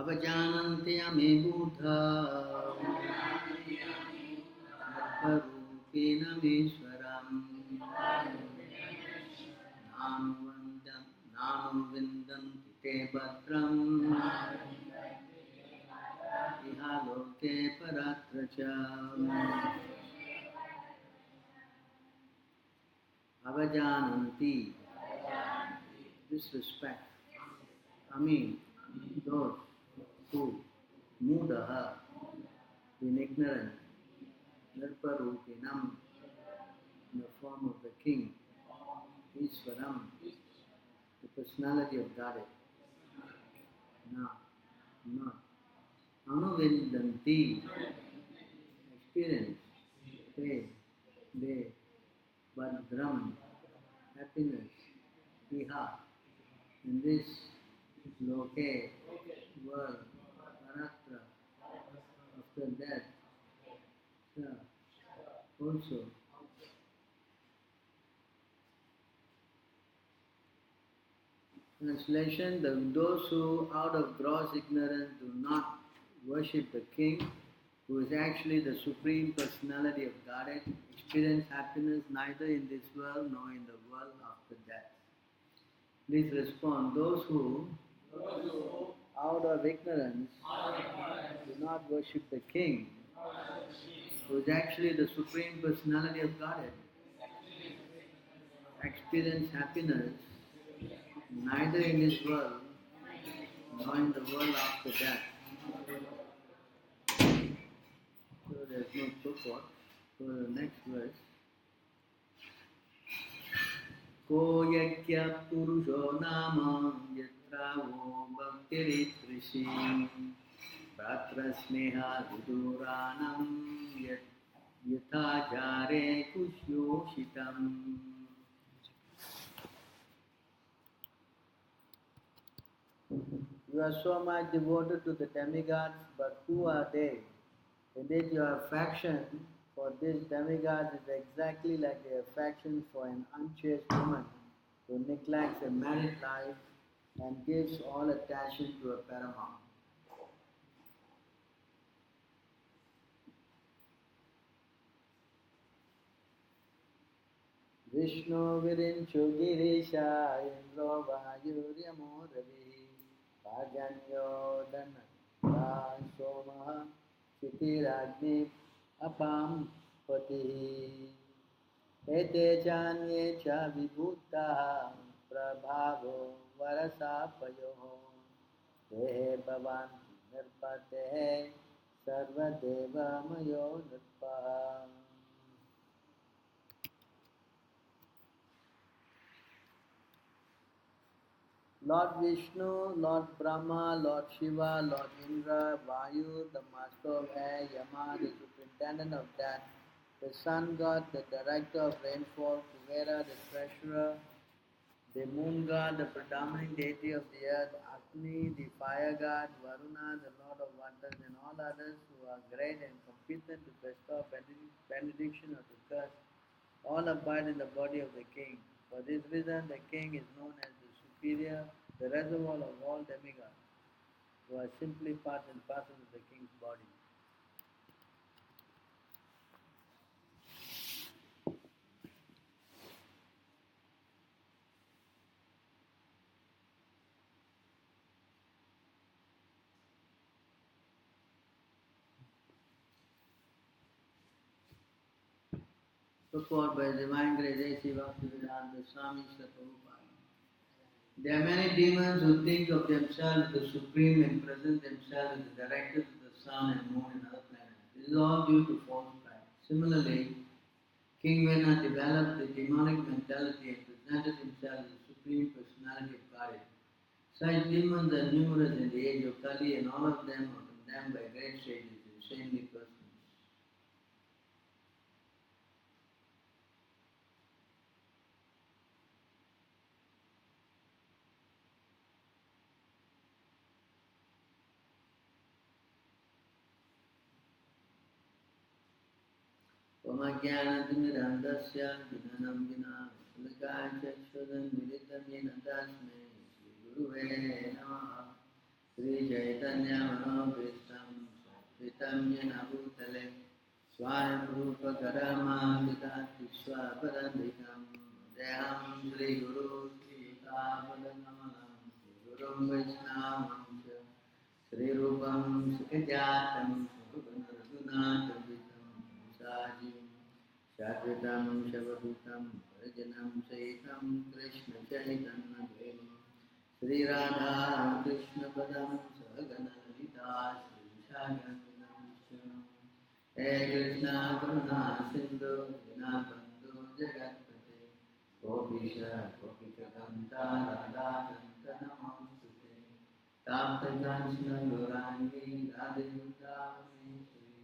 avajananti ame buddha atmarupena meshwaram nanu vindanti te bhadram ihaloke paratracha. Avajananti, disrespect. Those who mudaha, being ignorant, nirparupinam, in the form of the king, Ishvaram, the personality of Godhead. Not. Anuvindanti, experience, they, Badram, happiness, Iha, in this Loke, world, Paratra, after death, also. Translation, those who out of gross ignorance do not worship the king, who is actually the Supreme Personality of Godhead, experience happiness neither in this world nor in the world after death. Please respond. Those who out of ignorance do not worship the king, who is actually the Supreme Personality of Godhead, experience happiness neither in this world nor in the world after death. So there is no purport. So the next verse. Ko yakya purusho nama yatravo bhaktirishri pratra sneha viduranam yatha jare kushyoshitam. You are so much devoted to the demigods, but who are they? Indeed, your affection for this demigod is exactly like the affection for an unchaste woman who neglects a married life and gives all attention to a paramount. Vishnu virincho girisha indro vayuryamo ravi pajanyo dana somaha chitiragni apam pati ete chanye cha vibhuta prabhavo varasapayo dehe bhavanti nirpatehe sarvadeva mayo nirpaha. Lord Vishnu, Lord Brahma, Lord Shiva, Lord Indra, Vayu, the master of air, Yama, the superintendent of death, the sun god, the director of rainfall, Kuvera, the treasurer, the moon god, the predominant deity of the earth, Agni, the fire god, Varuna, the lord of waters, and all others who are great and competent to bestow benediction or to curse, all abide in the body of the king. For this reason, the king is known as the superior, the reservoir of all demigods, who are simply part and parcel of the king's body. Purport by Divine Grace A.C. Bhaktivedanta Swami Prabhupada. There are many demons who think of themselves as the supreme and present themselves as the directors of the sun and moon and other planets. This is all due to false pride. Similarly, King Vena developed the demonic mentality and presented himself as the supreme personality of Godhead. Such demons are numerous in the age of Kali, and all of them are condemned by great sages, insanely persons. Pamajnanatimidandasya vinanam vina sulakāya chakshudam militamena tasmai Shri Guruve namaha. Sri Chaitanya Manobhishtam Vitam Yena Bhutale Swayam Rupa Karama Vidati Swaparandikam Deham Sri Guru Sri Tapadamalam Gurum Vaishnavamcha Sri Rupam Sukhajatam Sukhanagunatam Sajim Shadvitam Shavadutam Rajanam Saitam Krishna Chaitanya Devam Sri Radha Krishna Padam Sahagana Lita Sri Shaganam Hey Krishna Karuna Sindhu Dinabandhu Jagatpate Gopisha Gopika Kanta Radha Kanta Namaste Tapta Kanchana Gaurangi Radhe Vrindavaneshwari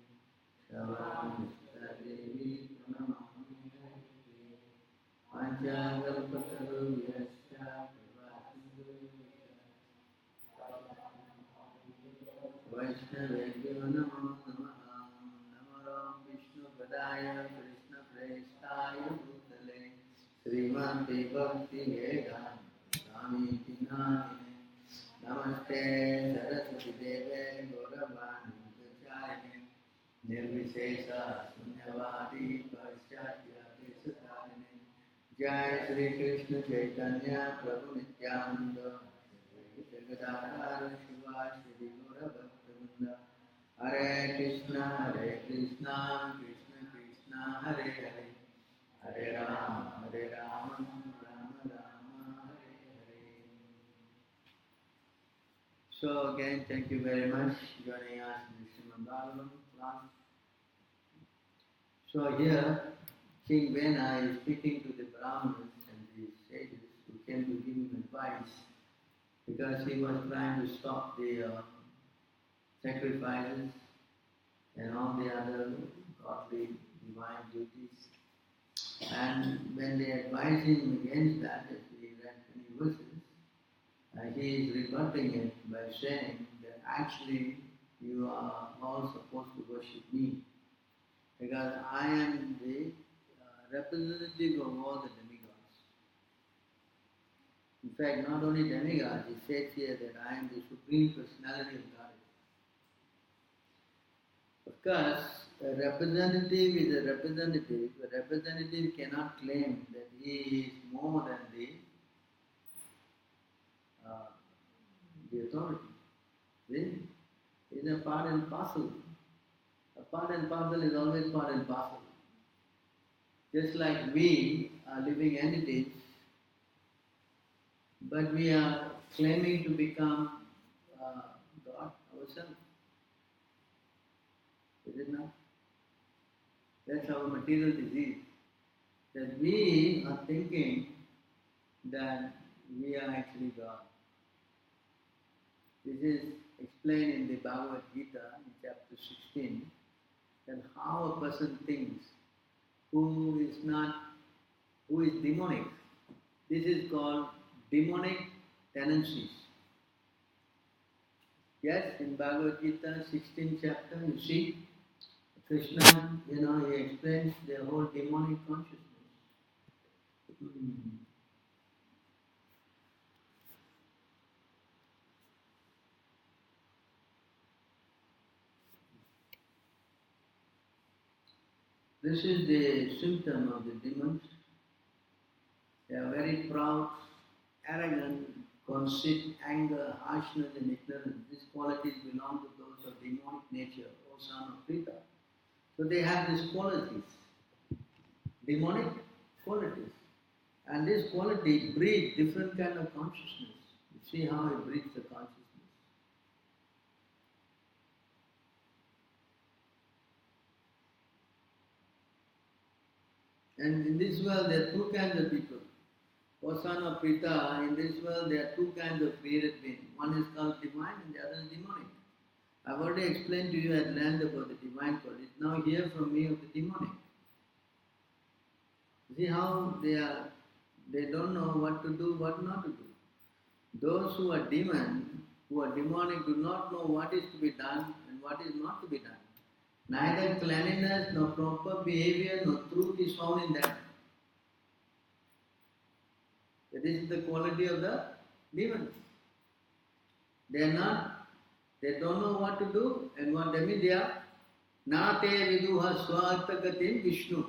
Shavani Sita Devi Pranamami Harite Panchakalpataru Yasya Vaishnavebhyo Namo Namaha Namo Vishnu Padaya Krishna Prestaya Bhutale Srimati Bhakti Vedanta Swami Tinamine Namaste Saraswati Deve Gauravani Prachayane Nirvishesha Sunyavadi Paschatya Desatarine Jai Sri Krishna Chaitanya Prabhu Nityananda Jagadadhara Shiva Shri Gaura Bhaktivinoda Hare Krishna Krishna Krishna Hare Hare Hare Rama Rama Rama Hare Hare. So again, thank you very much for joining us in the Srimad Bhagavatam class. So here, King Vena is speaking to the Brahmanas and the sages who came to give him advice because he was trying to stop the sacrifices and all the other godly divine duties. And when they advised him against that, as we read many verses, he is rebutting it by saying that actually you are all supposed to worship me because I am the representative of all the demigods. In fact, not only demigods, he says here that I am the Supreme Personality of Godhead. Of course, a representative is a representative. A representative cannot claim that he is more than the authority. See? It's a part and parcel. A part and parcel is always part and parcel. Just like we are living entities, but we are claiming to become God ourselves. Is it not? That's our material disease. That we are thinking that we are actually God. This is explained in the Bhagavad Gita in chapter 16, that how a person thinks who is demonic. This is called demonic tendencies. Yes, in Bhagavad Gita 16th chapter, you see, Krishna, he explains the whole demonic consciousness. This is the symptom of the demons. They are very proud, arrogant, conceit, anger, harshness and ignorance. These qualities belong to those of demonic nature, O son of Pita. So they have these qualities, demonic qualities. And this quality breeds different kind of consciousness. You see how it breeds the consciousness. And in this world there are two kinds of people. O son of Pita, in this world there are two kinds of created beings. One is called divine and the other is demonic. I've already explained to you at length about the divine qualities. Now hear from me of the demonic. See how they don't know what to do, what not to do. Those who are demonic do not know what is to be done and what is not to be done. Neither cleanliness nor proper behavior nor truth is found in them. That is the quality of the demons. They are not They don't know what to do and what they mean. They are Nate Viduha Swatagatim Vishnu.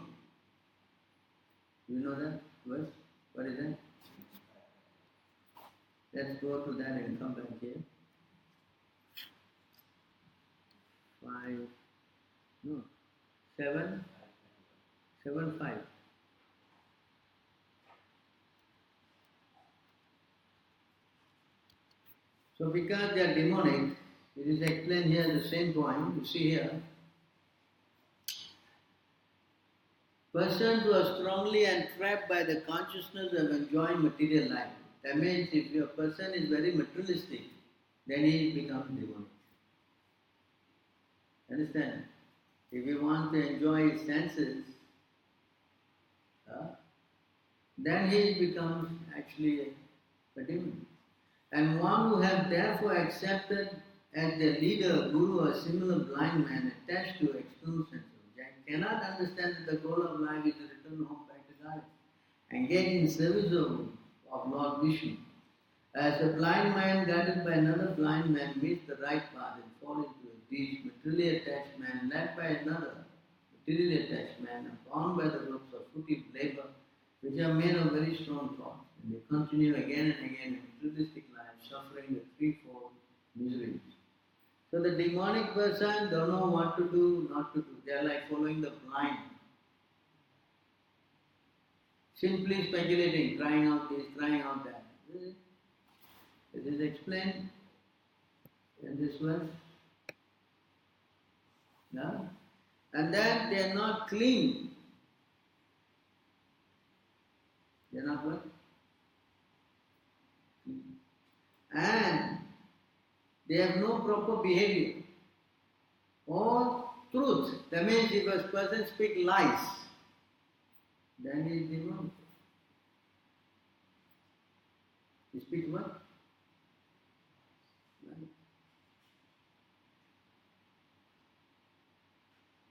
You know that verse? What is that? Let's go to that and come back here. 7, 5. So because they are demonic, it is explained here at the same point. You see here, persons who are strongly entrapped by the consciousness of enjoying material life. That means if your person is very materialistic, then he becomes demonic. Understand? If you want to enjoy his senses, then he becomes actually a demon. And one who has therefore accepted as their leader, guru, or similar blind man attached to external sense object, cannot understand that the goal of life is to return home back to God, engage in service of Lord Vishnu. As a blind man guided by another blind man meets the right path and falls into a deep materially attached man led by another materially attached man and bound by the ropes of footive labor, which are made of very strong thoughts. And they continue again and again in materialistic life, suffering the threefold miseries. So the demonic person don't know what to do, not to do. They are like following the blind. Simply speculating, trying out this, trying out that. It is explained in this verse. No? And then they are not clean. They are not what? And they have no proper behavior or truth. That means if a person speaks lies, then he is demonic. He speaks what?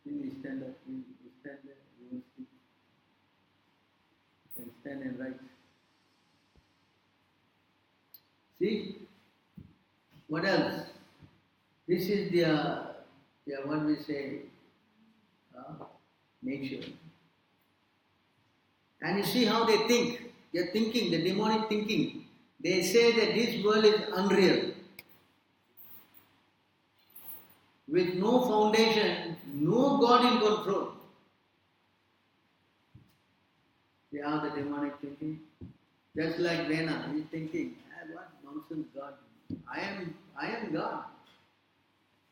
Please stand up, please stand there, you will speak. You can stand and write. See? What else? This is their what we say, nature. And you see how they think. They are thinking, the demonic thinking. They say that this world is unreal. With no foundation, no God in control. See how the demonic thinking? Just like Vena, he is thinking, what nonsense God. I am God.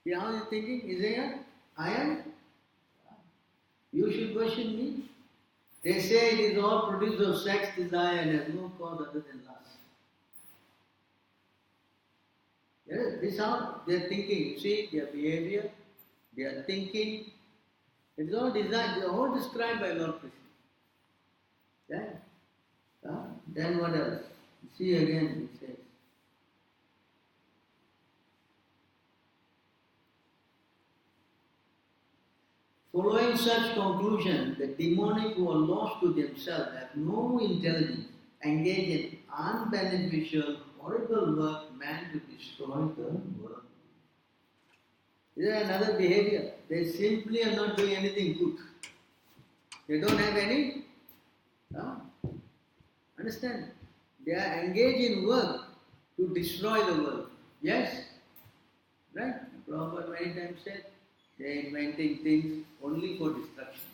See how he is thinking? Is there? I am? You should worship me. They say it is all produced of sex desire and has no cause other than lust. Yes, this is how they are thinking. See their behavior, their thinking. It is all designed, they are all described by Lord Krishna. Yeah? Then what else? See again, it says. Following such conclusion, the demonic who are lost to themselves have no intelligence, engage in unbeneficial, horrible work meant to destroy the world. This is another behavior. They simply are not doing anything good. They don't have any. Understand? They are engaged in work to destroy the world. Yes? Right? Prabhupada many times said, they are inventing things only for destruction.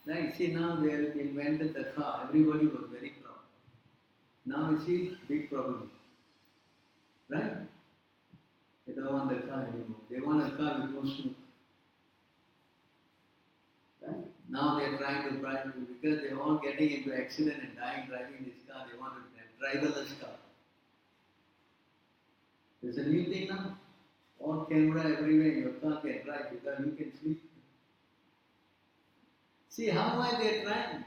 Right? See, now they have invented the car. Everybody was very proud. Now you see, big problem. Right? They don't want the car anymore. They want a car with no smoke. Right? Now they are trying to drive, because they are all getting into accident and dying driving this car. They want a driverless car. There's a new thing now. All camera everywhere, your car can drive because you can sleep. See how much they are trying.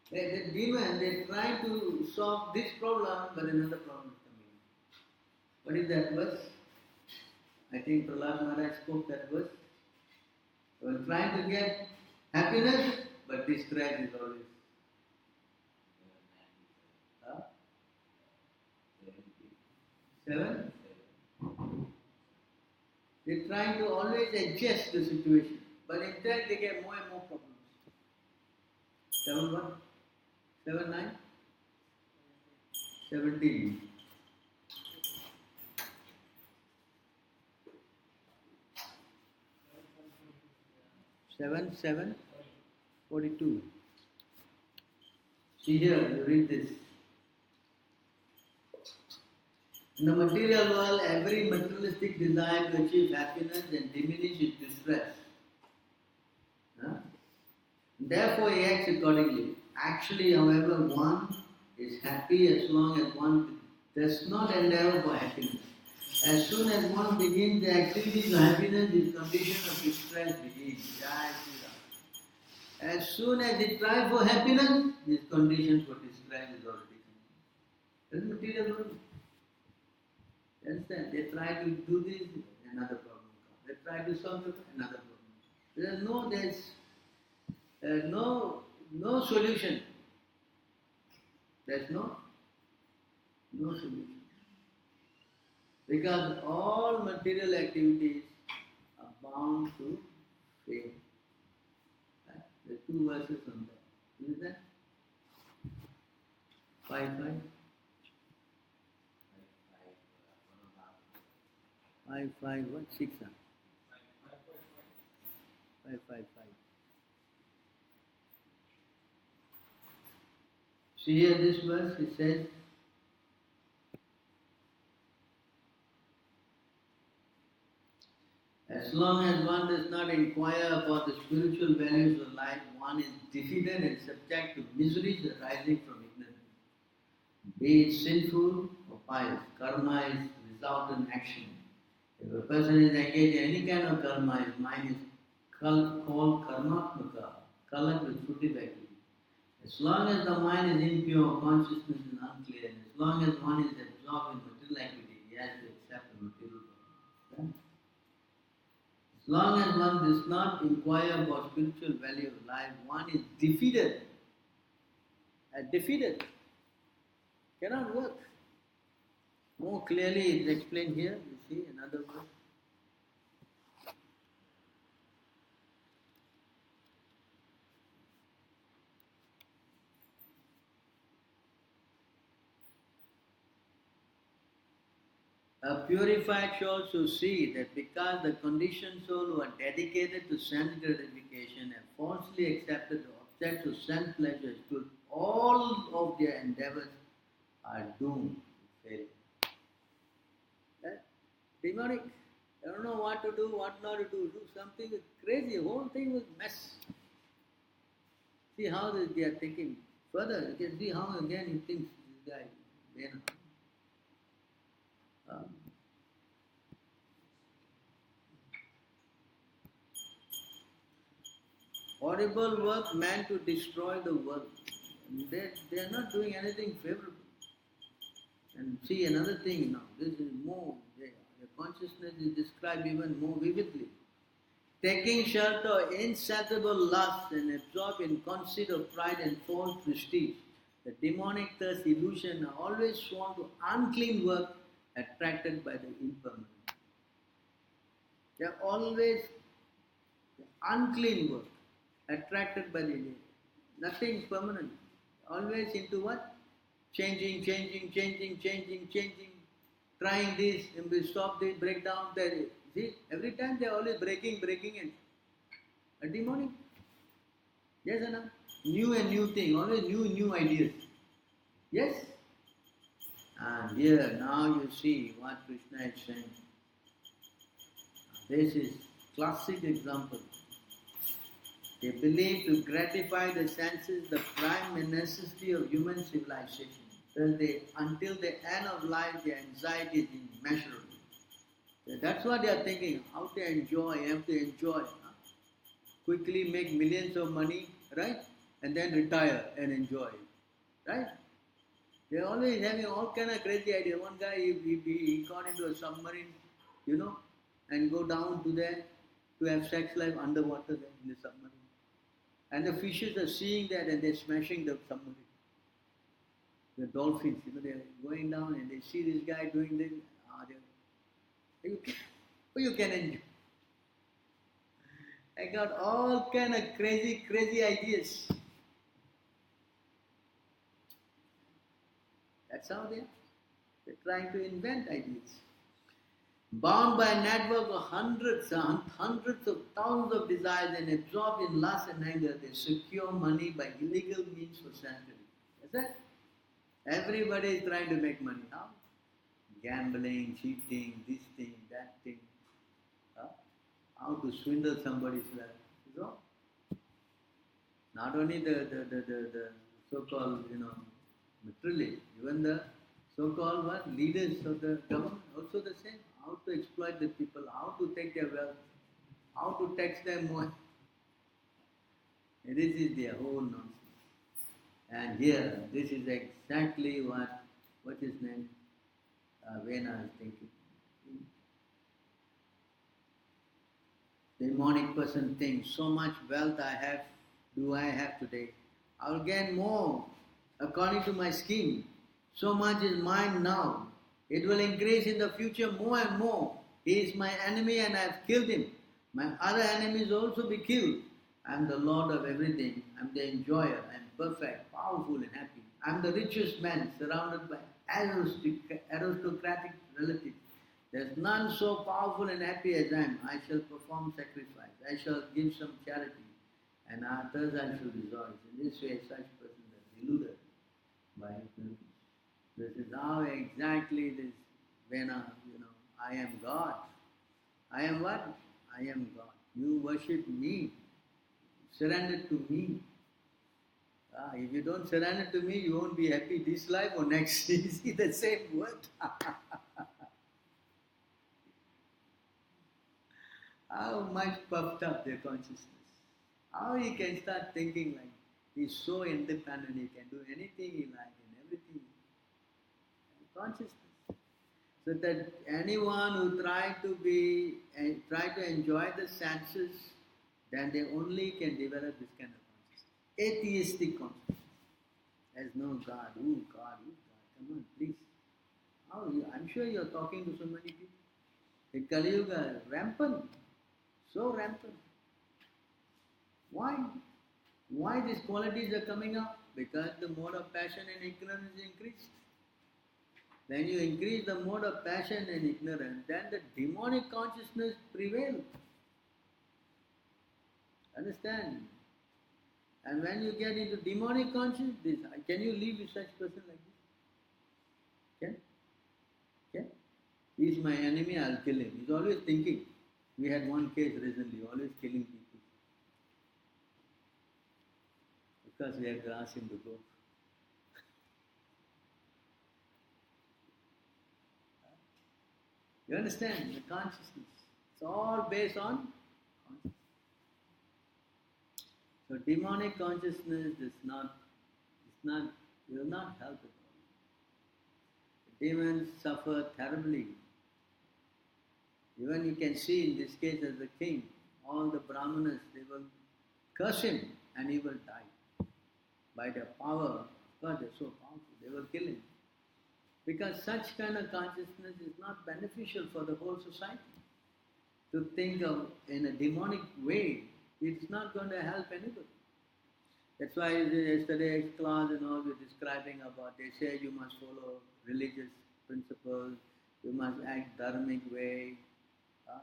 The demon, they try to solve this problem, but another problem is coming. What is that verse? I think Prahlad Maharaj spoke that verse. They were trying to get happiness, but distress is always. 7? trying to always adjust the situation, but in fact they get more and more problems. 7 what? 7 9? 17. 7 7 42. See here, you read this. In the material world, every materialistic desire to achieve happiness and diminish its distress. Huh? Therefore, he acts accordingly. Actually, however, one is happy as long as one does not endeavor for happiness. As soon as one begins the activities of happiness, this condition of distress begins. Jai Sri Ram. As soon as he tries for happiness, this condition for distress is already coming. That's material world. Understand? They try to do this, another problem comes. They try to solve it, another problem. There's no solution. There's no solution. Because all material activities are bound to fail. Right? There are 2 verses on that. Is that? 5 what? 6 5 See here this verse, it says, as long as one does not inquire about the spiritual values of life, one is defeated and subject to miseries arising from ignorance. Be it sinful or pious, karma is resultant action. If a person is engaged in any kind of karma, his mind is called karmatmaka, colored with fruitive activity. As long as the mind is impure, consciousness is unclear, and as long as one is absorbed in material activity, he has to accept the material world. As long as one does not inquire about spiritual value of life, one is defeated. Defeated. Cannot work. More clearly it's explained here, you see, another verse. A purified should also see that because the conditioned soul who are dedicated to sense gratification have falsely accepted the objects of sense pleasures, to all of their endeavors are doomed to fail. Demonic. They don't know what to do, what not to do. Do something crazy. The whole thing was mess. See how they are thinking. Further, you can see how again he thinks this guy. Horrible work meant to destroy the world. They are not doing anything favorable. And see another thing now, this is more, the consciousness is described even more vividly. Taking shelter of insatiable lust and absorbed in conceit of pride and false prestige, the demonic thirst, illusion are always sworn to unclean work attracted by the impermanent. They are always unclean work attracted by the nothing permanent. Always into what? Changing, trying this, and we stop this, break down that. See, every time they are always breaking and a demonic. Yes or no? New and new thing, always new ideas. Yes? And here now you see what Krishna is saying. This is classic example. They believe to gratify the senses the prime necessity of human civilization. Until the end of life, their anxiety is immeasurable. That's what they are thinking. How to enjoy, have to enjoy. Quickly make millions of money, right? And then retire and enjoy. Right? They are always having all kind of crazy ideas. One guy, he got into a submarine, and go down to there to have sex life underwater there in the submarine. And the fishes are seeing that and they're smashing the submarine. The dolphins, they're going down and they see this guy doing this. You can enjoy. I got all kind of crazy ideas. That's how they're trying to invent ideas. Bound by a network of hundreds of thousands of desires and absorbed in lust and anger, they secure money by illegal means for centuries. That's it. Everybody is trying to make money. How? Gambling, cheating, this thing, that thing. How to swindle somebody's wealth. Is all. Not only the so-called, materially, even the so-called leaders of the government also the same. How to exploit the people, how to take their wealth, how to tax them more. This is their whole nonsense. And here, this is exactly what his name, Vena is thinking. The demonic person thinks, so much wealth do I have today? I will gain more according to my scheme. So much is mine now. It will increase in the future more and more. He is my enemy and I have killed him. My other enemies also be killed. I am the Lord of everything. I am the enjoyer. I am perfect, powerful and happy. I am the richest man surrounded by aristocratic relatives. There is none so powerful and happy as I am. I shall perform sacrifice. I shall give some charity. And others I shall rejoice. In this way, such persons are deluded by ignorance. This is how exactly this Vena, I am God. I am what? I am God. You worship me. Surrender to me. If you don't surrender to me, you won't be happy this life or next. You see the same word. How much puffed up their consciousness. How he can start thinking like he's so independent, he can do anything he likes and everything. Consciousness. So that anyone who try to enjoy the senses, then they only can develop this kind of consciousness. Atheistic consciousness. There's no God. Who God? Come on, please. I'm sure you're talking to so many people. The Kali Yuga is rampant. So rampant. Why? Why these qualities are coming up? Because the mode of passion and ignorance is increased. When you increase the mode of passion and ignorance, then the demonic consciousness prevails. Understand? And when you get into demonic consciousness, can you live with such person like this? Can? He is my enemy, I'll kill him. He's always thinking. We had one case recently, always killing people. Because we have to ask him to go. You understand? The consciousness. It's all based on consciousness. So demonic consciousness will not help at all. The demons suffer terribly. Even you can see in this case as the king, all the brahmanas, they will curse him and he will die. By their power, because they're so powerful, they will kill him. Because such kind of consciousness is not beneficial for the whole society. To think of in a demonic way, it's not going to help anybody. That's why yesterday's class we're describing about, they say you must follow religious principles, you must act dharmic way.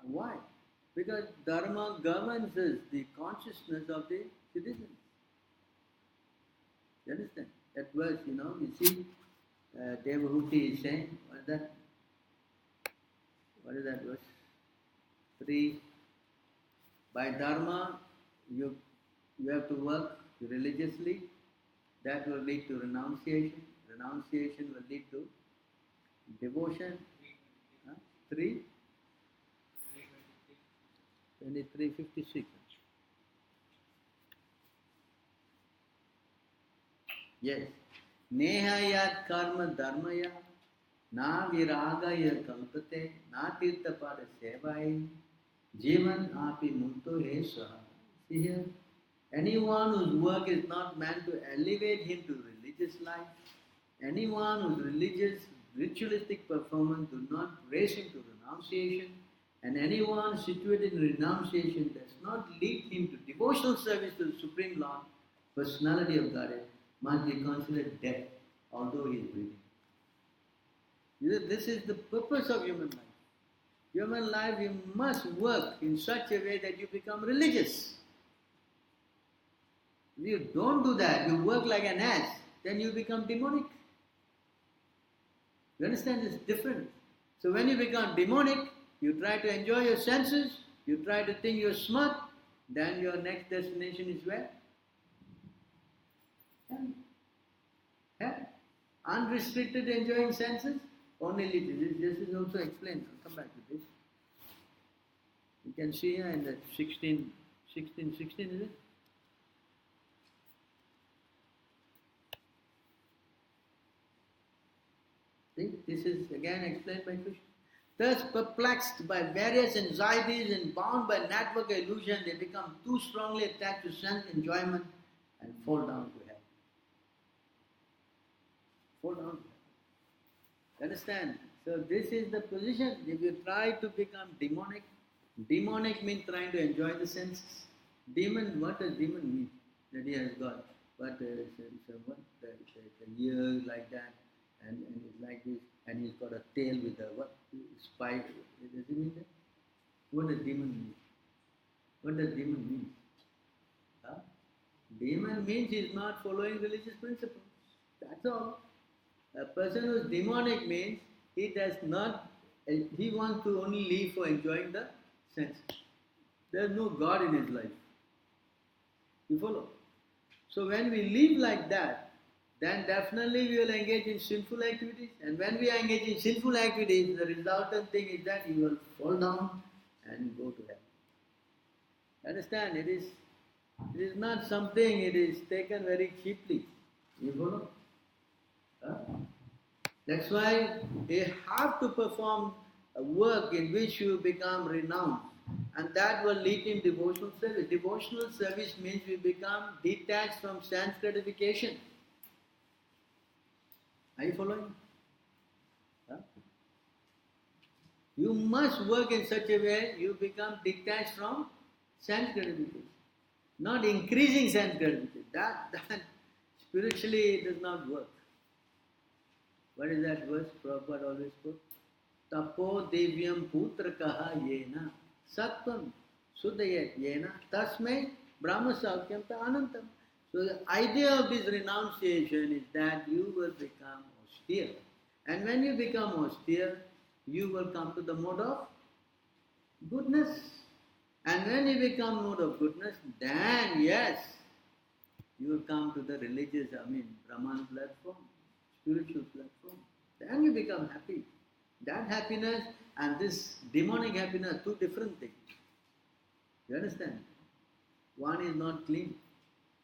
Why? Because dharma governs the consciousness of the citizens. You understand? That verse, you see, Devahuti is saying, what is that? What is that verse? 3. By dharma, you have to work religiously. That will lead to renunciation. Renunciation will lead to devotion. 3. 23:56. Yes. Neha yat karma dharmaya na viragaya kalpate na tirthapada sevai jivan api mukto he swaha. See here, anyone whose work is not meant to elevate him to religious life, anyone whose ritualistic performance do not raise him to renunciation, And anyone situated in renunciation does not lead him to devotional service to the Supreme Lord, personality of Godhead, must be considered dead, although he is breathing. This is the purpose of human life. Human life, you must work in such a way that you become religious. If you don't do that, you work like an ass, then you become demonic. You understand? It's different. So when you become demonic, you try to enjoy your senses, you try to think you're smart, then your next destination is where? Hell. Hell. Unrestricted enjoying senses, only little. This is also explained. I'll come back to this. You can see here in the 16, is it? See, this is again explained by Krishna. Thus, perplexed by various anxieties and bound by network illusion, they become too strongly attached to sense enjoyment and fall down to hell. Fall down to hell. Understand? So this is the position. If you try to become demonic, demonic means trying to enjoy the senses. Demon, what does demon mean? That he has got what the ears like that, and it's like this, and he's got a tail with a what spike. Does it mean that? What does demon mean? What does demon mean? Huh? Demon means he's not following religious principles. That's all. A person who's demonic means he does not. He wants to only live for enjoying the senses. There's no God in his life. You follow? So when we live like that, then definitely we will engage in sinful activities. And when we engage in sinful activities, the resultant thing is that you will fall down and go to hell. Understand? It is not something, it is taken very cheaply. You follow? Huh? That's why you have to perform a work in which you become renowned. And that will lead in devotional service. Devotional service means we become detached from sense gratification. Are you following? Huh? You must work in such a way you become detached from sense gratification. Not increasing sense gratification. That spiritually does not work. What is that verse Prabhupada always quote? Tapo devyam putrakaha yena sattvam sudayat yena tasmai brahma saukyam ta anantam. So the idea of this renunciation is that you will become austere. And when you become austere, you will come to the mode of goodness. And when you become mode of goodness, then yes, you will come to the religious, Brahman platform, spiritual platform. Then you become happy. That happiness and this demonic happiness are two different things. You understand? One is not clean.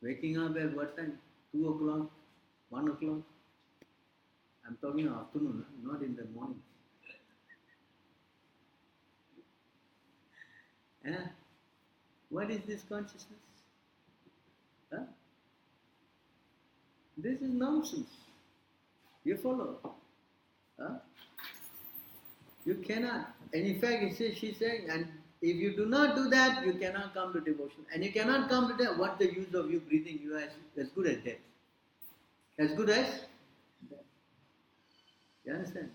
Waking up at what time? 2 o'clock, 1 o'clock. I'm talking afternoon, not in the morning. What is this consciousness? Huh? This is nonsense. You follow? Huh? You cannot. And in fact, she's saying, and if you do not do that, you cannot come to devotion. And you cannot come to that, what's the use of you breathing? You are as good as death. As good as death. You understand?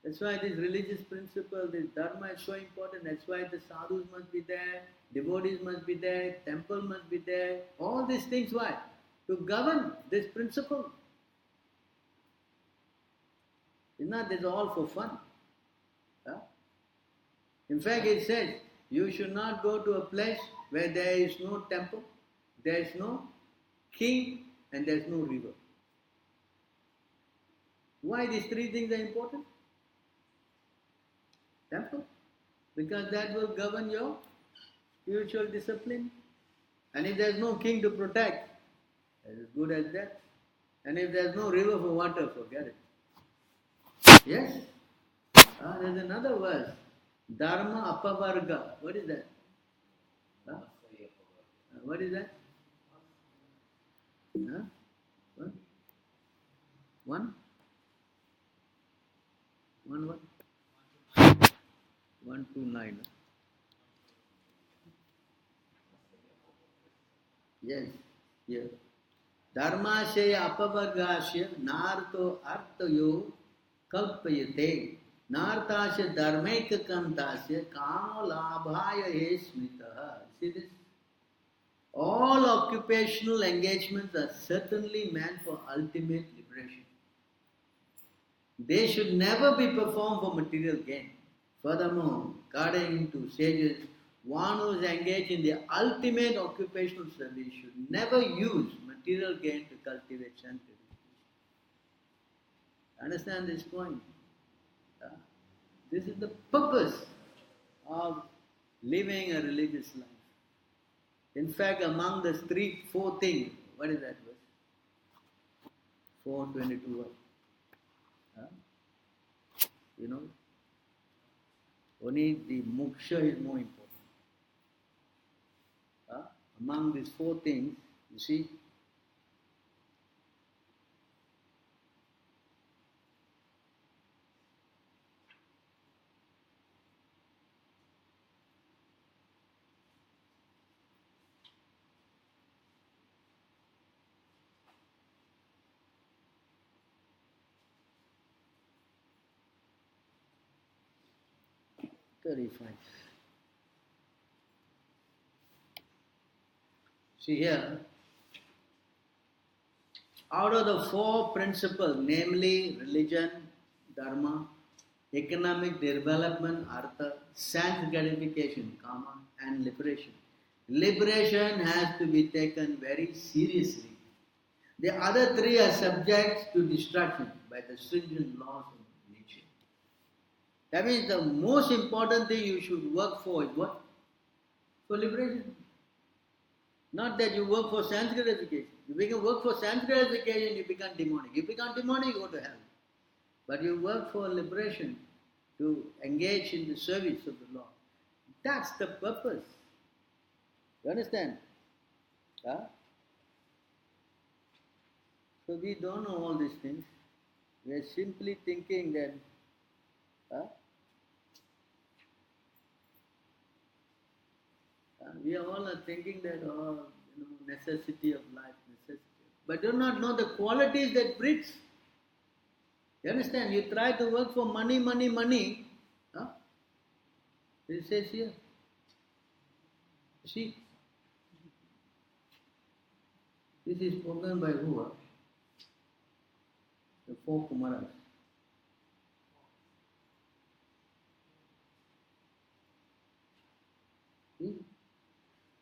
That's why this religious principle, this dharma is so important. That's why the sadhus must be there, devotees must be there, temple must be there. All these things, why? To govern this principle. It's not this all for fun. Huh? In fact, it says, you should not go to a place where there is no temple, there is no king, and there is no river. Why these three things are important? Temple. Because that will govern your spiritual discipline. And if there is no king to protect, that is good as death. And if there is no river for water, forget it. Yes? There's another verse. Dharma apavarga. What is that? What is that? What? One what? 1, 129. Yes, yes. Dharmasya apavargasya narto artayo kalpayate nartasya dharmaikakantasya kamo labhaya he smitaha. See this? All occupational engagements are certainly meant for ultimate liberation. They should never be performed for material gain. Furthermore, according to sages, one who is engaged in the ultimate occupational service should never use material gain to cultivate sanctity. Understand this point? Uh, This is the purpose of living a religious life. In fact, among the four things, what is that verse? 4:22 verse. You know, only the moksha is more important. Among these four things, you see, Fine. See here, out of the four principles, namely religion, dharma, economic development, artha, sense gratification, kama, and liberation. Liberation has to be taken very seriously. The other three are subject to distraction by the stringent laws of nature. That means the most important thing you should work for is what? For liberation. Not that you work for sense gratification. You become work for sense gratification, you become demonic. You become demonic, you go to hell. But you work for liberation, to engage in the service of the Lord. That's the purpose. You understand? Huh? So we don't know all these things. We are simply thinking that we are all thinking that necessity of life, necessity. But do not know the qualities that brings. You understand? You try to work for money, money, money. It says here. See, this is spoken by who? The four Kumaras. See?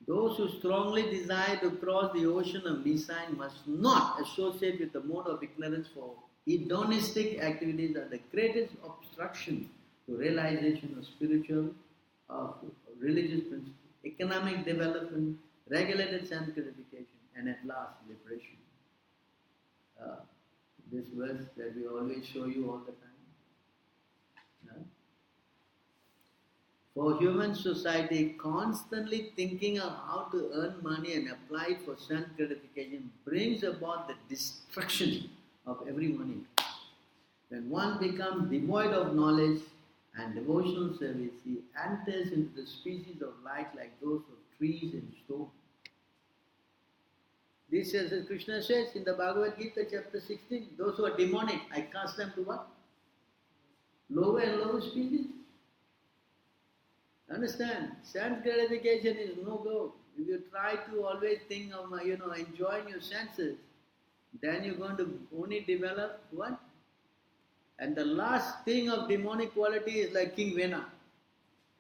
Those who strongly desire to cross the ocean of design must not associate with the mode of ignorance, for hedonistic activities are the greatest obstruction to realization of spiritual, of religious principles, economic development, regulated sense gratification, and at last liberation. This verse that we always show you all the time. For human society, constantly thinking of how to earn money and apply it for sense gratification brings about the destruction of every money. When one becomes devoid of knowledge and devotional service, he enters into the species of light like those of trees and stones. This, as Krishna says in the Bhagavad Gita, chapter 16, those who are demonic, I cast them to what? Lower and lower species. Understand? Sense gratification is no go. If you try to always think of enjoying your senses, then you're going to only develop what? And the last thing of demonic quality is like King Vena.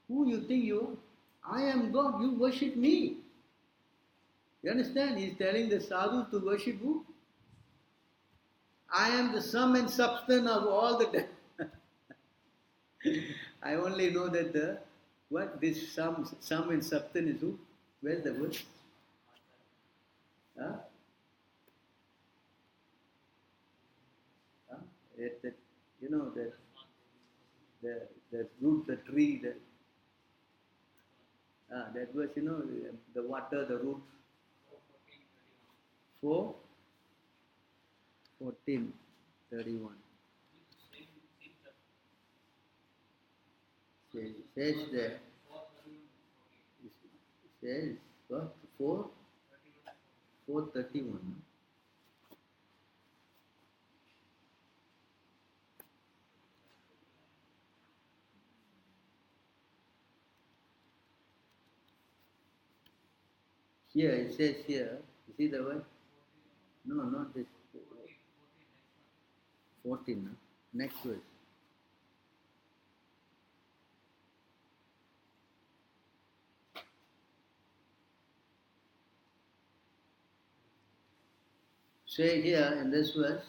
Who you think you are? I am God, you worship me. You understand? He's telling the sadhus to worship who? I am the sum and substance of all the I only know that this sum and substance is who? Where's the word? That the root, the tree, that was, the water, the root. 14:31. says there, it says what? 431. Here, it says here, you see the word? No, not this. 14, no? Next verse. Say here in this verse,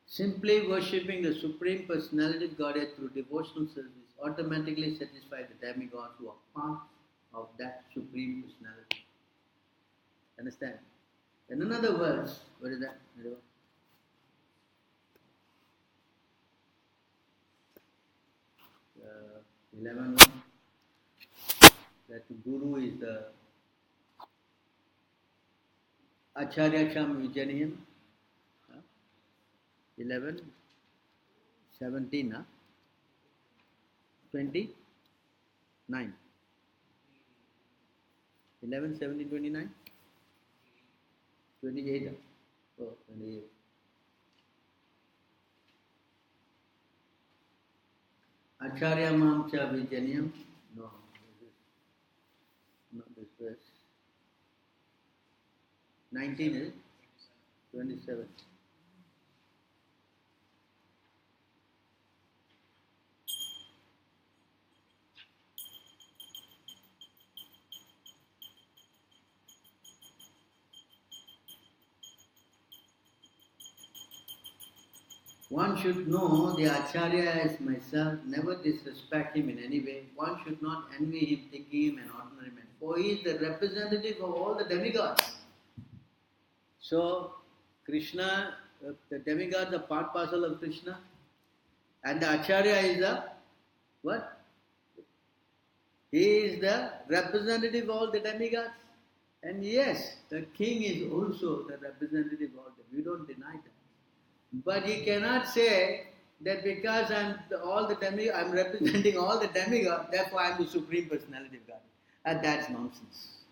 simply worshipping the Supreme Personality of Godhead through devotional service automatically satisfies the demigods who are part of that Supreme Personality. Understand? In another verse, what is that? 11 that Guru is the Acharya Cham Vijaniyam. 11, 17, 29. 11, 17, 29? 28. Oh, 28. Acharya Mam Cha Vijaniyam. No, not this verse. 19 is 27. One should know the Acharya as myself, never disrespect him in any way. One should not envy him, thinking him an ordinary man. For he is the representative of all the demigods. So, Krishna, the demigods are part parcel of Krishna. And the Acharya is the, what? He is the representative of all the demigods. And yes, the king is also the representative of all them. We don't deny that. But he cannot say that because I'm representing all the demigods, therefore I'm the Supreme Personality of God. And that's nonsense.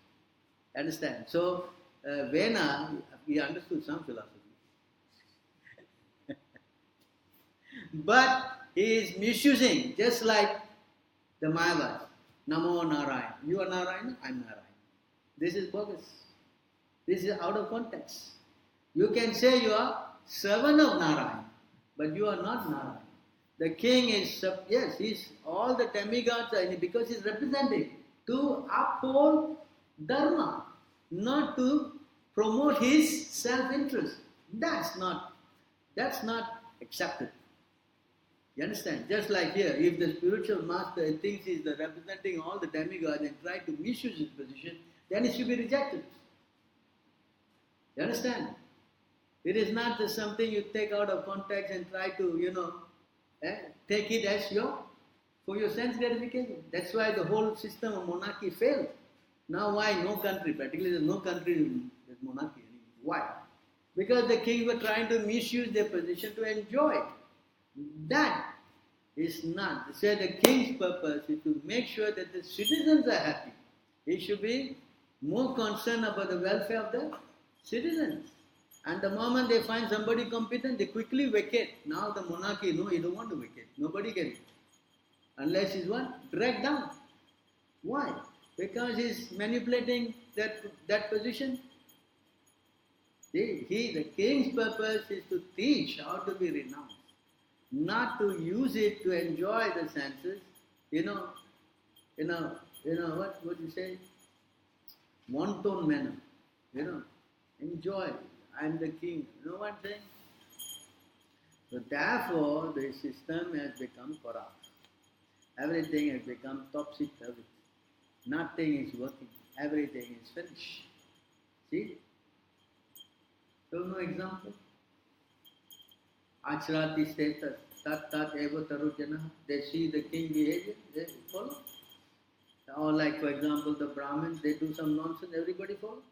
Understand? So, Vena, he understood some philosophy. But he is misusing, just like the Mayavad. Namo Narayan. You are Narayan, I'm Narayan. This is bogus. This is out of context. You can say you are servant of Narayan, but you are not Narayan. The king is, yes, he's all the demigods are in it because he's representing to uphold dharma, not to promote his self-interest. That's not accepted. You understand? Just like here, if the spiritual master thinks he's the representing all the demigods and try to misuse his position, then it should be rejected. You understand? It is not just something you take out of context and try to, take it as for your sense gratification. That's why the whole system of monarchy failed. Now why no country, practically there's no country with monarchy anymore. Why? Because the kings were trying to misuse their position to enjoy. That is not. They say the king's purpose is to make sure that the citizens are happy. He should be more concerned about the welfare of the citizens. And the moment they find somebody competent, they quickly vacate. Now the monarchy, no, you don't want to vacate. Nobody can. Unless he's what? Dragged down. Why? Because he's manipulating that position. The king's purpose is to teach how to be renounced. Not to use it to enjoy the senses. What would you say? Wanton manner. Enjoy. I'm the king. You know what I'm saying? So therefore, the system has become corrupt. Everything has become topsy-turvy. Nothing is working. Everything is finished. See? So no example. Acharati status. Tat eva tarujana. They see the king behavior, they follow. Or like for example the Brahmins, they do some nonsense, everybody follow.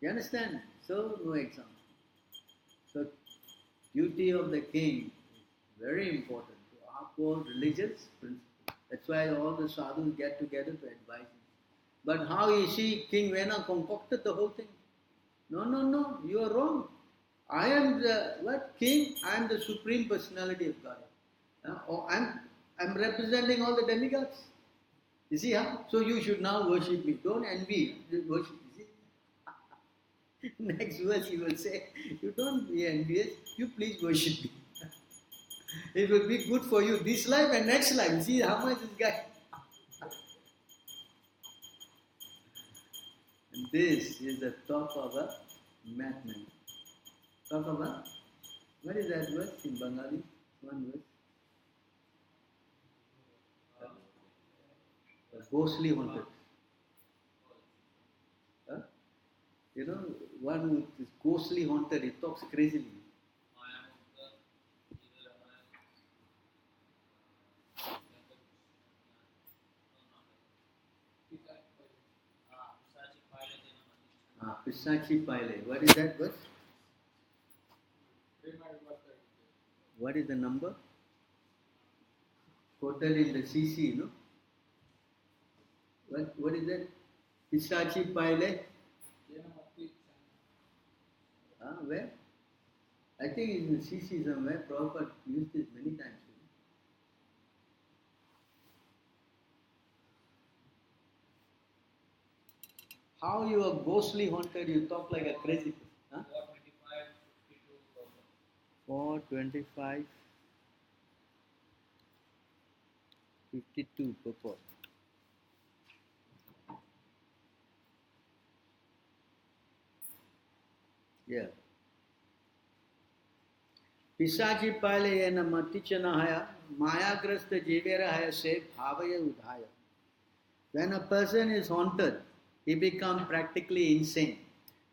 You understand? So no example. So, duty of the king is very important to uphold religious principles. That's why all the sadhus get together to advise him. But how is he, King Vena, concocted the whole thing? No, no, no, you are wrong. I am the what king? I am the supreme personality of God. I'm representing all the demigods. You see, huh? So you should now worship me. Don't envy. Just worship. You see? Next verse he will say, you don't be envious. You please worship me. It will be good for you this life and next life. See how much this guy. And this is the talk of a madman. Talk about, what is that verse in Bengali? One verse. Ghostly haunted. Huh? You know, one who is ghostly haunted, he talks crazily. Pisachi Pile. What is that verse? What is the number? Quoted in the CC, no? What is that? Pisachi Pile? Where? I think it's in the CC somewhere. Prabhupada used this many times. How you are ghostly haunted, you talk like a crazy person. Huh? 425, 52 purport. Yeah. Pisachi pale yena matichana haya, mayagrasta jivera haya se bhavaya udhaya. When a person is haunted, he becomes practically insane.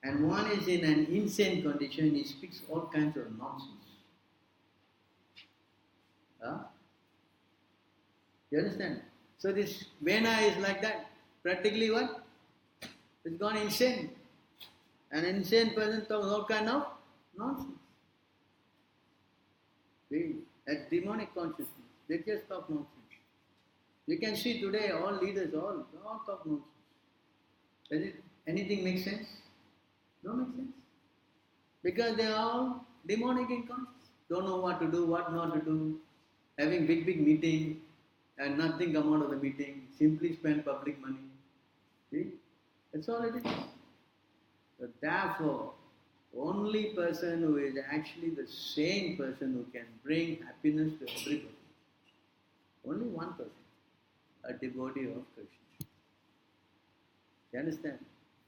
And one is in an insane condition, he speaks all kinds of nonsense. Huh? You understand? So this Vena is like that. Practically what? It's gone insane. An insane person talks all kind of nonsense. That's demonic consciousness. They just talk nonsense. You can see today all leaders, all talk nonsense. Does it anything make sense? Don't make sense. Because they are all demonic in consciousness. Don't know what to do, what not to do. Having big meeting and nothing come out of the meeting. Simply spend public money. See? That's all it is. So therefore, only person who is actually the sane person who can bring happiness to everybody. Only one person. A devotee of Krishna. You understand?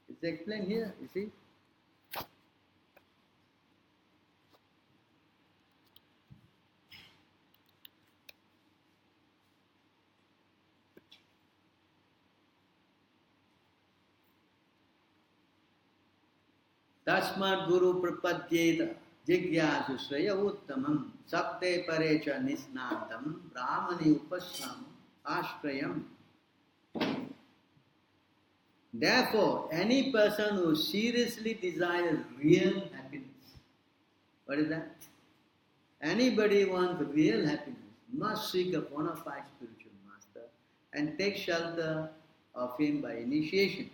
It's explained here, you see. Tasmat Guru Prapadyeta Jigyasu Shraya Uttamam Sapte Parecha Nisnantam Brahmani Upasam Ashprayam. Therefore, any person who seriously desires real happiness, what is that? Anybody who wants real happiness must seek a bona fide spiritual master and take shelter of him by initiation.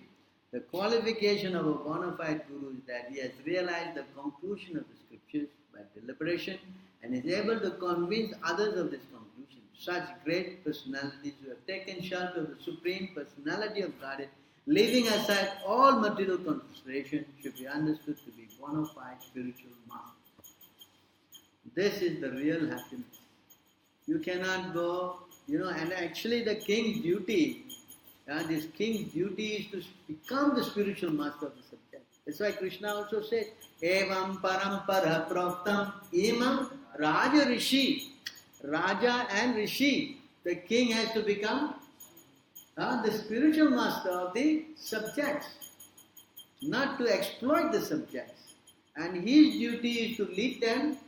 The qualification of a bona fide guru is that he has realized the conclusion of the scriptures by deliberation and is able to convince others of this conclusion. Such great personalities who have taken shelter of the Supreme Personality of Godhead, leaving aside all material consideration, should be understood to be bona fide spiritual masters. This is the real happiness. You cannot go, and actually the king's duty, this king's duty is to become the spiritual master of the subject. That's why Krishna also said, Evam parampara proktam imam raja rishi. Raja and rishi. The king has to become the spiritual master of the subjects, not to exploit the subjects. And his duty is to lead them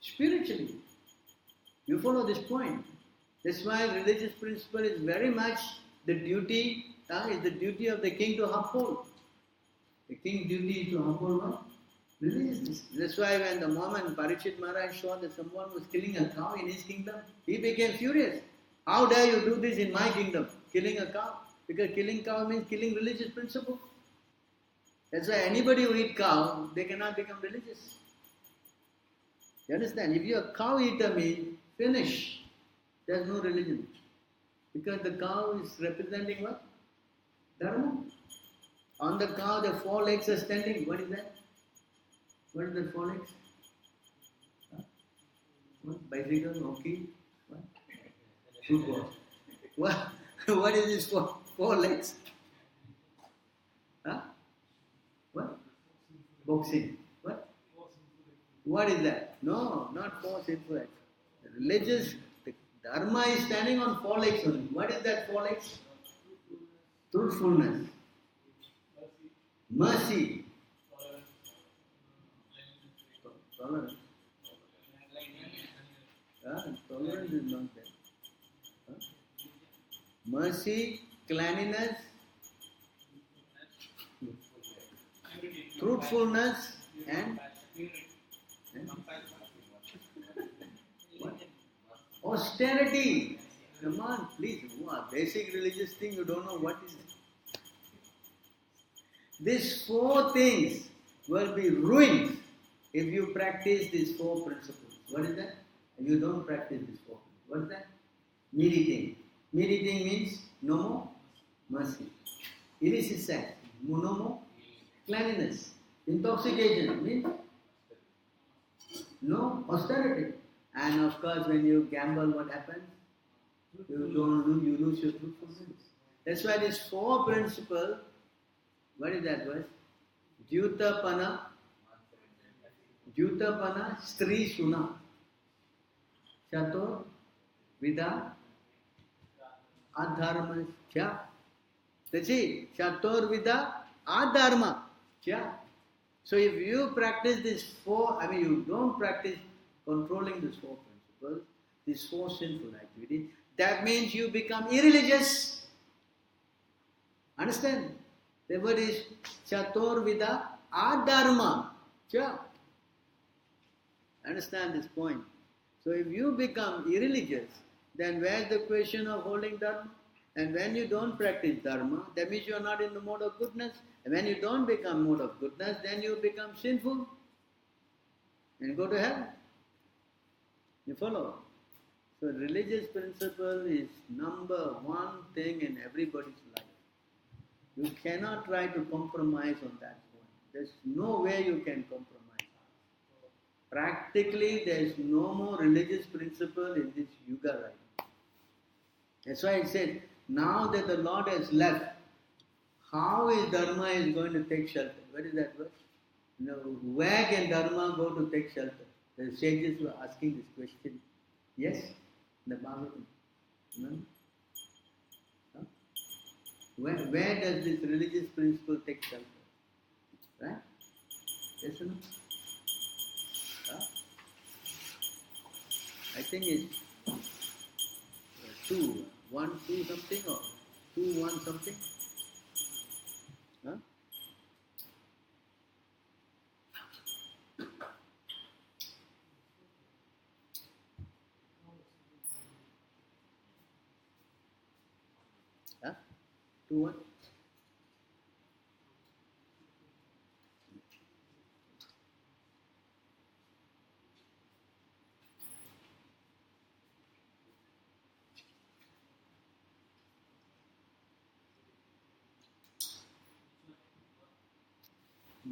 spiritually. You follow this point. That's why religious principle is very much the duty, is the duty of the king to uphold. The king's duty is to uphold what? Religious. That's why when the moment Parikshit Maharaj saw that someone was killing a cow in his kingdom, he became furious. How dare you do this in my kingdom? Killing a cow. Because killing cow means killing religious principle. That's why anybody who eats cow, they cannot become religious. You understand? If you are a cow eater means finish. There's no religion. Because the cow is representing what? Dharma. On the cow, the four legs are standing. What is that? What is the four legs? Huh? What? Bicycle, hockey, what? Football. What is this four legs? Huh? What? Boxing. What? What is that? No, not four sinful acts. The religious, the dharma is standing on four legs only. What is that four legs? Truthfulness. Mercy. Tolerance. Tolerance is not there. Mercy, cleanliness, truthfulness, and what? Austerity. Come on, please. What? Basic religious thing, you don't know what is it. These four things will be ruined if you practice these four principles. What is that? If you don't practice these four. What is that? Meditating. Meditating means no more mercy. Illicit sex, no more cleanliness. Intoxication means no austerity. And of course, when you gamble, what happens? You lose your truthfulness. That's why these four principles. What is that verse? Dyutapana, Stri Suna, Chatur, Vida, Adharma, Cha. That's it. Chatur, Vida, Adharma, Cha. So if you practice these four, you don't practice controlling these four principles, these four sinful activities, that means you become irreligious. Understand? The word is Chatur Vida Adharma. Cha. Understand this point. So if you become irreligious, then where's the question of holding Dharma? And when you don't practice Dharma, that means you are not in the mode of goodness. And when you don't become mode of goodness, then you become sinful and go to hell. You follow? So religious principle is number one thing in everybody's life. You cannot try to compromise on that point. There's no way you can compromise. Practically, there is no more religious principle in this yuga right now. That's why it said, now that the Lord has left, how is Dharma is going to take shelter? What is that word? Where can Dharma go to take shelter? The sages were asking this question. Yes? The Bhagavatam. No? Huh? Where does this religious principle take shelter? Right? Yes or no? Huh? I think it's 2, 1, 2 something or 2, 1 something. Huh? Huh? 2, 1.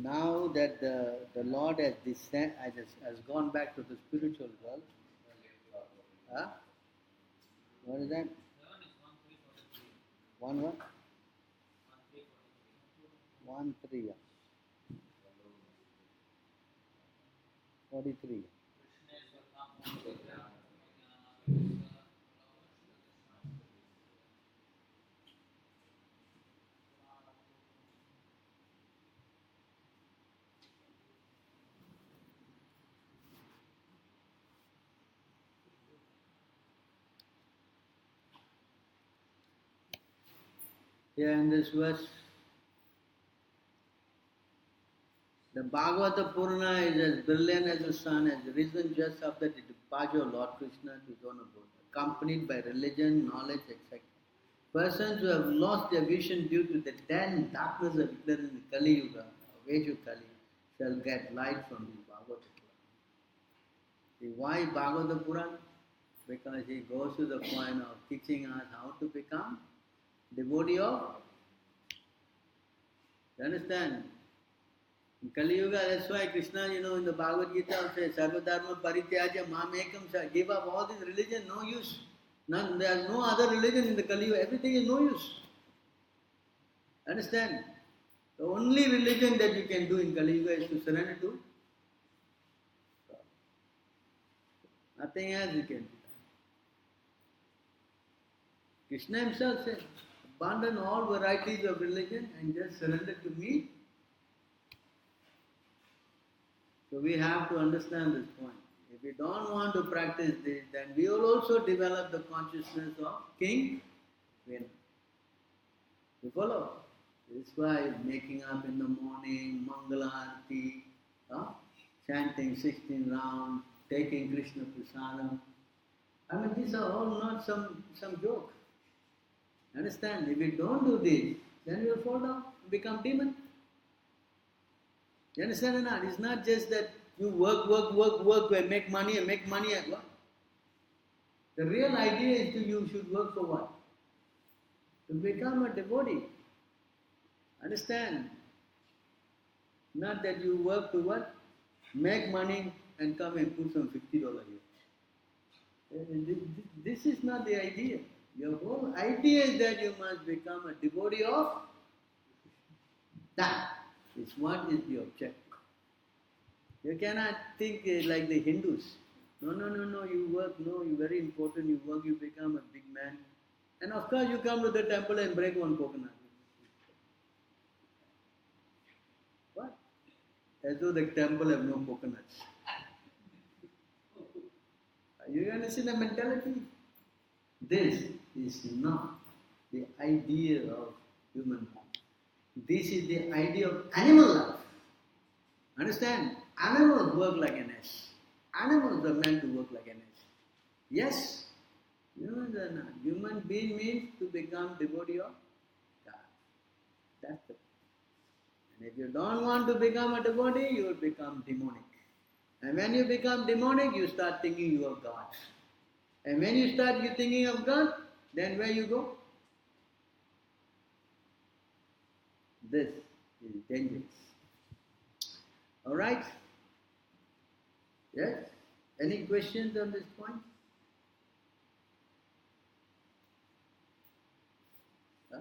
Now that the Lord has has gone back to the spiritual world. Huh? What is that? 1 what? 1 3. 43. Here in this verse, the Bhagavata Purana is as brilliant as the sun, has risen just after the departure of Lord Krishna to zone of Buddha, accompanied by religion, knowledge, etc. Persons who have lost their vision due to the dense darkness of ignorance in Kali Yuga, or age of Kali, shall get light from the Bhagavata Purana. See, why Bhagavata Purana? Because he goes to the point of teaching us how to become devotee of. You understand? In Kali Yuga, that's why Krishna, in the Bhagavad Gita says, Sarva Dharma Parityaja Mamekam, give up all this religion, no use. None, there is no other religion in the Kali Yuga, everything is no use. Understand? The only religion that you can do in Kali Yuga is to surrender to God. Nothing else you can do. Krishna himself said, abandon all varieties of religion and just surrender to me. So we have to understand this point. If we don't want to practice this, then we will also develop the consciousness of king. You follow? This is why making up in the morning, Mangala Arati, chanting 16 rounds, taking Krishna Prasadam. I mean, these are all not some joke. Understand? If we don't do this, then we will fall down, become demon. You understand or not? It's not just that you work, and make money and what? The real idea is you should work for what? To become a devotee. Understand? Not that you work to what? Make money and come and put some $50 here. This is not the idea. Your whole idea is that you must become a devotee of that. Is what is the objective. You cannot think like the Hindus. No, you work, you're very important, you work, you become a big man. And of course you come to the temple and break one coconut. What? As though the temple have no coconuts. You understand the mentality? This is not the idea of human life. This is the idea of animal life. Understand? Animals work like an ass. Animals are meant to work like an ass. Yes? Humans are not. Human being means to become devotee of God. That's it. And if you don't want to become a devotee, you will become demonic. And when you become demonic, you start thinking you are God. And when you start thinking of God, then where you go? This is dangerous. Alright? Yes? Any questions on this point? Huh?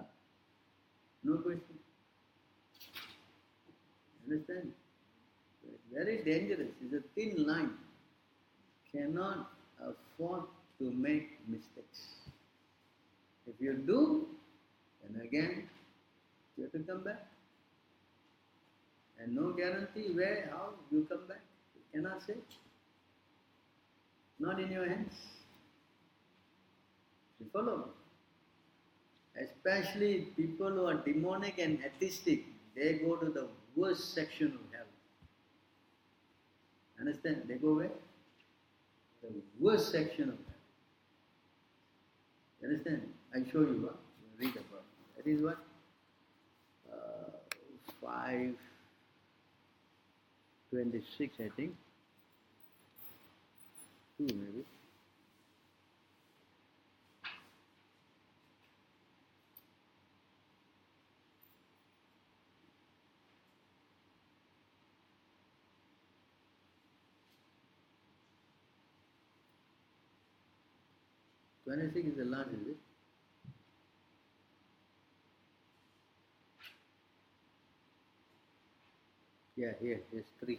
No question? Understand? It's very dangerous. It's a thin line. Cannot afford to make mistakes. If you do, then again, you have to come back. And no guarantee where, how you come back. You cannot say. Not in your hands. You follow? Especially people who are demonic and atheistic, they go to the worst section of hell. Understand? They go where? The worst section of hell. You understand? I show you what? You read about it. That is what? 5:26, I think. 2 maybe. $26 is the last, is it? Yeah, here, here's 3.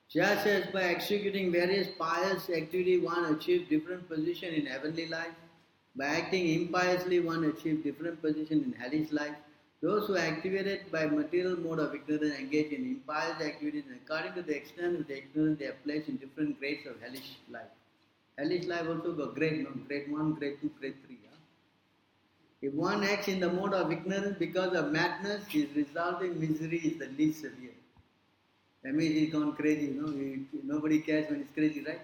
Just as by executing various pious activity one achieves different position in heavenly life, by acting impiously one achieves different position in hellish life. Those who are activated by material mode of ignorance engage in impious activities, and according to the extent of the ignorance they are placed in different grades of hellish life. Hellish life also got grade, no? Grade 1, grade 2, grade 3. Yeah? If one acts in the mode of ignorance because of madness, his resulting misery is the least severe. That means he's gone crazy, nobody cares when he's crazy, right?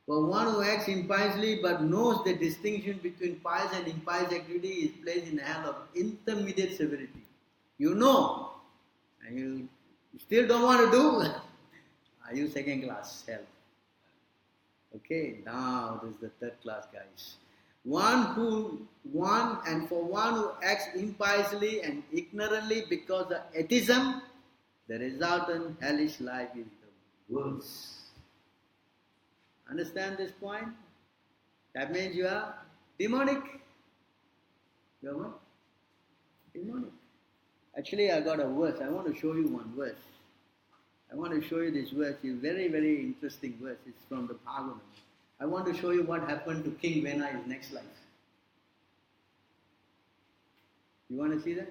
For one who acts impiously but knows the distinction between pious and impious activity is placed in hell of intermediate severity. You know, and you still don't want to do, are you second class hell? Okay, now this is the third class, guys. For one who acts impiously and ignorantly because of atheism, the resultant hellish life is the worst. Understand this point? That means you are demonic. You are what? Demonic. Actually, I got a verse. I want to show you one verse. I want to show you this verse. It's a very, very interesting verse. It's from the Bhagavatam. I want to show you what happened to King Vena in his next life. You want to see that?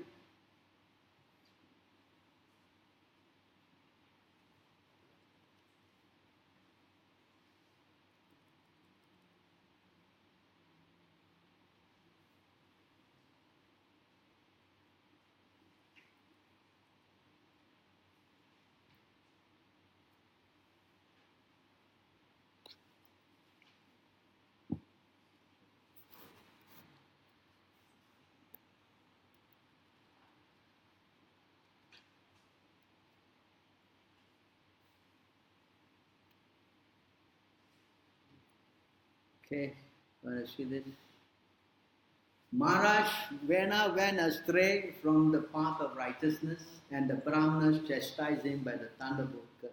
Okay, want to see this? Maharaj Vena went astray from the path of righteousness, and the Brahmanas chastised him by the thunderbolt curse.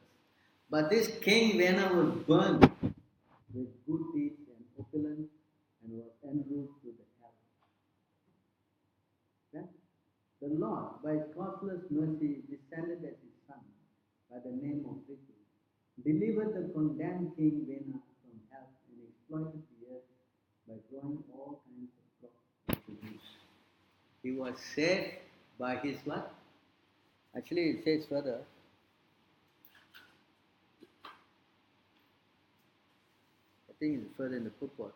But this King Vena was burned with good deeds and opulence, and was en route to the hell. Okay? The Lord, by his causeless mercy, descended as his son by the name of Prabhu, delivered the condemned King Vena from hell and exploited the earth by growing all kinds of crops to produce. He was saved by his what? Actually, it says further. I think it's further in the purport.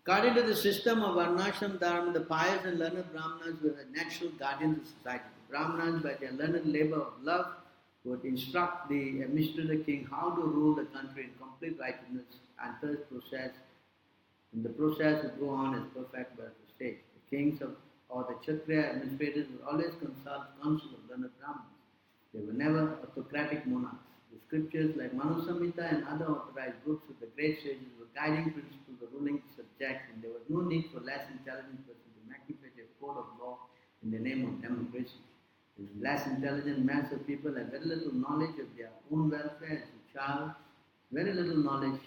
According to the system of Varnashram Dharma, the pious and learned Brahmanas were the natural guardians of society. The Brahmanas, by their learned labor of love, would instruct the administrator king how to rule the country in complete righteousness, and thus the process would go on as perfect welfare state. The kings or the Kshatriya administrators would always consult counsel of learned Brahmanas. They were never autocratic monarchs. The scriptures like Manu Samhita and other authorized books of the great sages were guiding principles of ruling subjects, and there was no need for less intelligent person to magnify a code of law in the name of democracy. The less intelligent mass of people have very little knowledge of their own welfare as a child, very little knowledge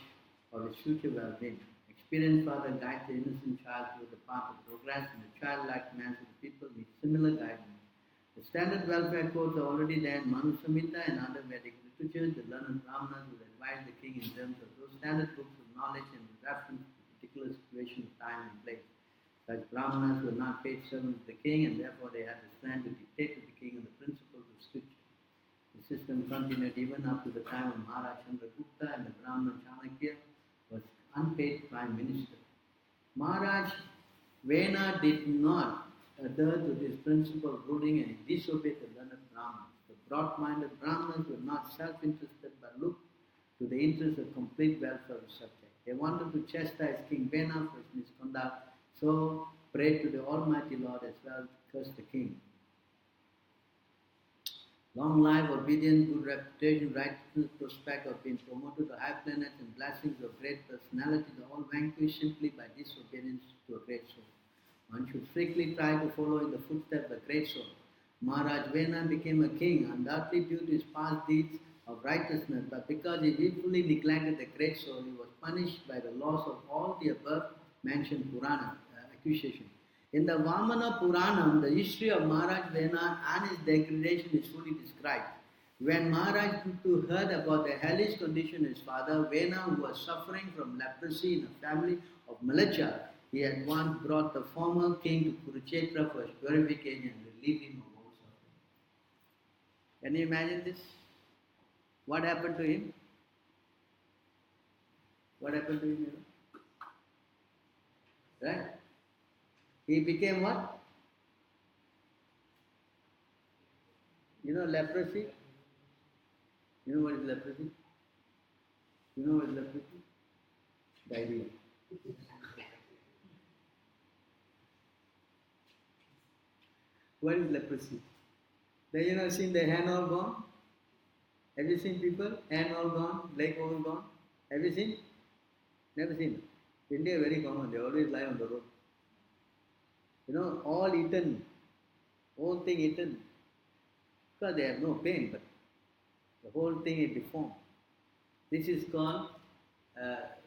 of his future well-being. Experienced father guides the innocent child through the path of progress, and the childlike mass of the people need similar guidance. The standard welfare codes are already there in Manu Samhita and other Vedic literatures. The learned Brahmanas will advise the king in terms of those standard books of knowledge and with reference to the particular situation of time and place. Such Brahmanas were not paid servants of the king, and therefore they had the strength to dictate to the king on the principles of scripture. The system continued even up to the time of Maharaj Sundar Gopāl, and the Brahman Chanakya was unpaid prime minister. Maharaj Vena did not adhere to this principle of ruling, and he disobeyed the learned Brahmanas. The broad-minded Brahmanas were not self-interested but looked to the interest of complete welfare of the subject. They wanted to chastise King Vena for his misconduct, so prayed to the Almighty Lord as well to curse the king. Long life, obedience, good reputation, righteousness, prospect of being promoted to high planets, and blessings of great personalities are all vanquished simply by disobedience to a great soul. One should strictly try to follow in the footsteps of a great soul. Maharaj Vena became a king, undoubtedly due to his past deeds of righteousness, but because he willfully neglected the great soul, he was punished by the loss of all the above mentioned Purana accusations. In the Vamana Puranam, the history of Maharaj Vena and his degradation is fully described. When Maharaj Puttu heard about the hellish condition of his father, Vena, who was suffering from leprosy in a family of Malacha, he at once brought the former king to Kurukshetra for his purification and relieved him of all suffering. Can you imagine this? What happened to him? What happened to him? Right? He became what? You know leprosy? You know what is leprosy? You know what is leprosy? Diarrhea. What is leprosy? They seen the hand all gone? Have you seen people? Hand all gone, leg all gone? Have you seen? Never seen. India very common, they always lie on the road. All eaten, whole thing eaten. Because they have no pain, but the whole thing is deformed. This is called,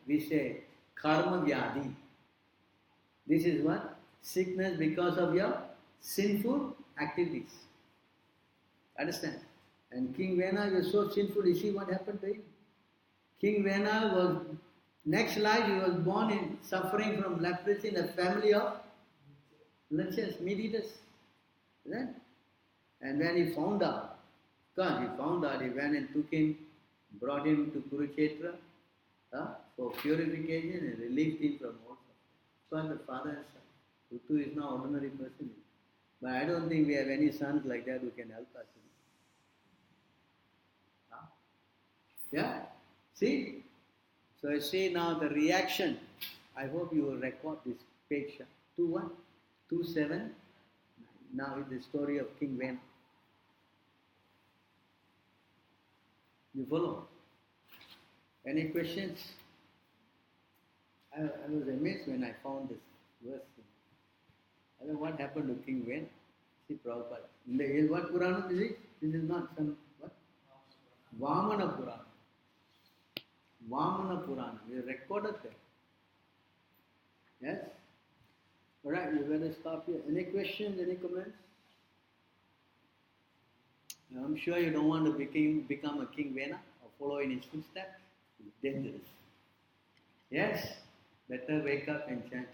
we say, karma vyadi. This is what? Sickness because of your sinful activities. Understand? And King Vena was so sinful, you see what happened to him? King Vena was, next life he was born in suffering from leprosy in a family of lechers, meat eaters. Right? And when he found out, he went and took him, brought him to Kurukshetra for purification and relieved him from all suffering. So the father and son. Rutu is not ordinary person. But I don't think we have any sons like that who can help us. Yeah? See? So I say now the reaction. I hope you will record this page 21, 27. Now is the story of King Vena. You follow? Any questions? I was amazed when I found this verse. I don't know what happened to King Vena. See Prabhupada. What Purana is it? This is not some what? Vamana Purana. Vamana Purana. We recorded there. Yes? Alright, you better stop here. Any questions, any comments? I'm sure you don't want to become a King Vena or follow in his footsteps. It's dangerous. Yes? Better wake up and chant.